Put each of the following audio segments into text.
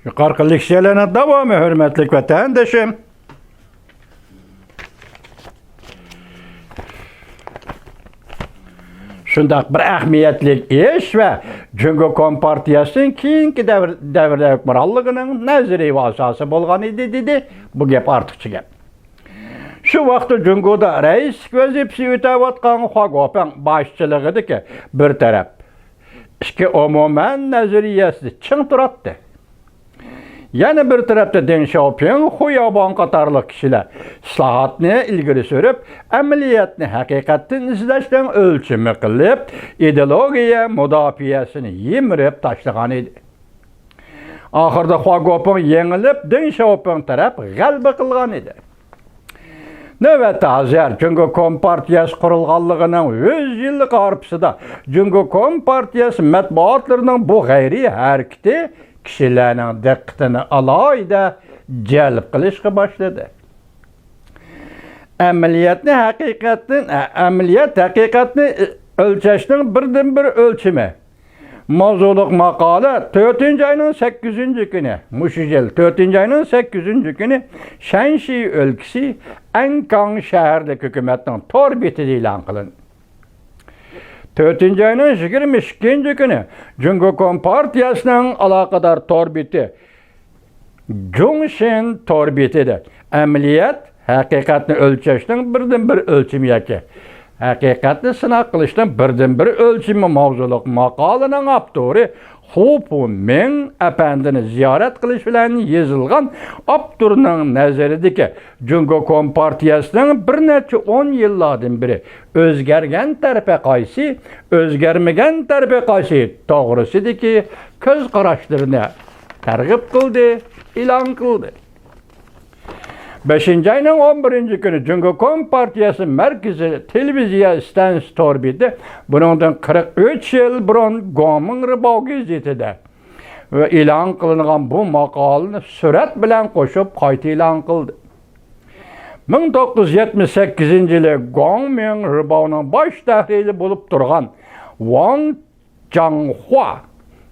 Yukarı leksiyalarına devamı hürmetlik vatandaşım. Şundaq bir ahmiyetlik iş ve Cumhuriyet Kompartiyasının keyinki devirde hükümranlığının nazari vasası bolğan idi dedi. Bu gep artıkçı gep. Şu vaqtda Cumhuriyetda reis vazifesi ötəvatqan Xagop'un başçılığı ki bir taraf işki umuman nazariyesi çın turatdı. Yani bir tarafta Deng Xiaoping, Hu Yaobang qatarlıq kişiler islahatını ilgiri sürüp, ameliyatını hakikatten izləşdən ölçümü qılıb, ideologiya müdafiyasını yemirip taşlığan idi. Ahırda Xagop'un yenilip, Deng Xiaoping taraf qalbi qılğan idi. Növbətdə Azər Cumhuriyet Kompartiyası qurulğanlığının 100 yıllık arpısıda Cumhuriyet Kompartiyası mətbuatlarının bu gayri hareketi kişilerin dikkatini alayda celb qilishga başladı. Ameliyat hakikatini ölçeşinin birden bir ölçümü. Mavzuluk makale 4. ayının 8. günü, Muşijel 4. ayının 8. günü Shanxi ülkesi Ankang şehirlik hükümetinin torbeti ilan kılındı. 4. ayının 22. günü Cumhuriyet Kompartiyasının alakadar torbeti Zhongshan torbetidir. Ameliyat hakikatini ölçeşinin birden bir ölçümü yaki. Hakikatni sınav qilishdan birden bir ölçümü mavzuluk maqalaning avtori Hu Puming apandini ziyorat qilish bilan yozilgan avtorning nazaridagi Cumhuriyet Kompartiyasining bir necha 10 yillardan beri o'zgargan tarafi qaysi, o'zgarmagan tarafi qaysi to'g'risidagi ko'z qarashlarini targ'ib qildi, e'lon qildi. 5. ayının 11. günü Cumhuriyet Kompartiyası merkezi televiziya stansiyasi torbeti bundan 43 yıl burun Goming Ribao gazetida ve e'lon qilingan bu maqolani surat bilan qo'shib qayta e'lon qildi. 1978 yılı Goming Ribao'nun baş tahriri bulup turgan Wang Changhua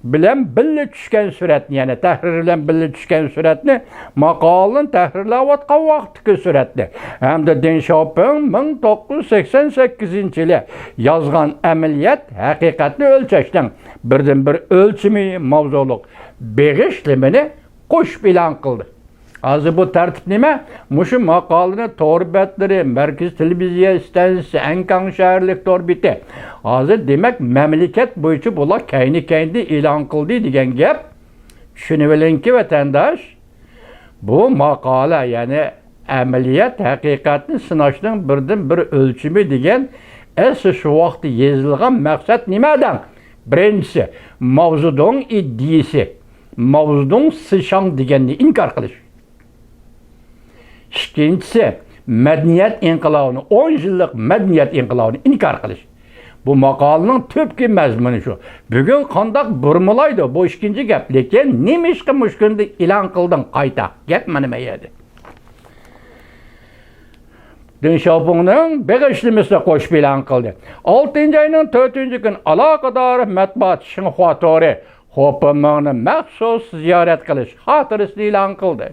bilen birga tushgan suratni, yani tahrir bilan birga tushgan suratni, maqolani tahrirlayotgan vaqtdagi suratni hamda Deng Xiaoping 1988 yili yozgan ameliyat haqiqatni o'lchashdan birdan bir ölçümü mavzuluk beg'ishlimini qo'shib e'lon qildi. Azı bu tertip nima? Muşu maqolani torbetleri, merkez televiziya stansiyasi, Ankang şehirlik torbeti. Azı demek memleket boyunca bular kendi e'lon qildi degan gap. Shuni bilinki vatandaş, bu maqola yani ameliyat haqiqatni sinashning birdan bir ölçümü degan asli shu vaqtda yozilgan maqsad nimadan? Birinchisi, Mao Zedong iddiasi, Mao Zedong Sishang deganni inkor qilish. İkincisi, medeniyet inqilabını, 10 yıllık medeniyet inqilabını inkar qilish. Bu maqolaning tüpki mazmuni şu. Bugün qandaq burmalaydı bu ikinci gap, lekin nima ish qilmish kunda e'lon qilding qayta. Gap nima edi? Deng Xiaopingning beg'ishlimisini qo'shib e'lon qildi. 6. ayının 4. gün aloqador matbuot Xinhua to'ri Hu Pumingni maxsus ziyorat qilish xotirasini e'lon qildi.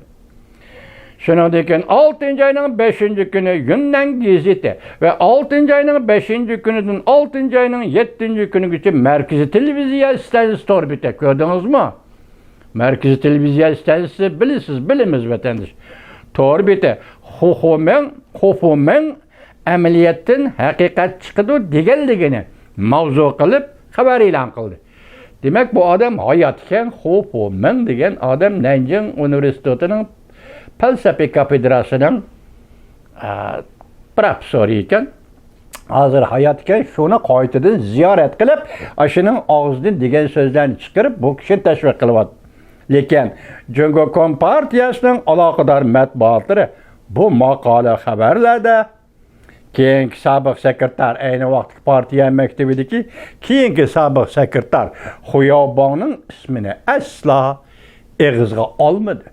Şundan keyin 6. ayının 5. günü Yunnan gazeti ve 6. ayının 5. günüdün 6. ayının 7. günügacha merkezi televiziya stansiyasi torbeti gördünüz mü? Merkezi televiziya stansiyasi bilimiz vatandaş. Torbeti Hu Puming ameliyatdan haqiqat chiqadi deganligini mavzu qilib xabar e'lon qildi. Demek bu adam hayotgan Hu Puming degan adam Nanjing universitetining felsefe katedrasının profesörü ekan. Hazır hayatken şunu qaytadan ziyorat qilib, ashuning og'zidan degan so'zlarni chiqarib bu kishi tashviq qilyapti. Lekin Cumhuriyet Kompartiyasining aloqador matbuotlari bu maqola xabarlarda keyingi sobiq sekretar, ayni vaqtdagi partiya maktabidagi keyingi sobiq sekretar Hu Yaobangning ismini asla eg'izga olmadi.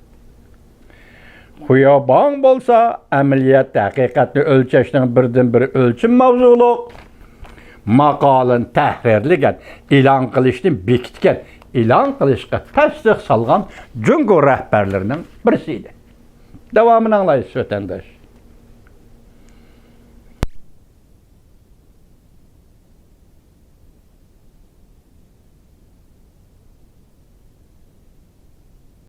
Hu Yaobang bolsa ameliyat haqiqatni ölçeşning birdan bir ölçüm mavzuluk maqolani tahrirlagan, e'lon qilishni bekitgan, e'lon qilishga tasdiq solgan Jungo rahbarlarining birisi edi. Davomini anglaysiz vatandosh.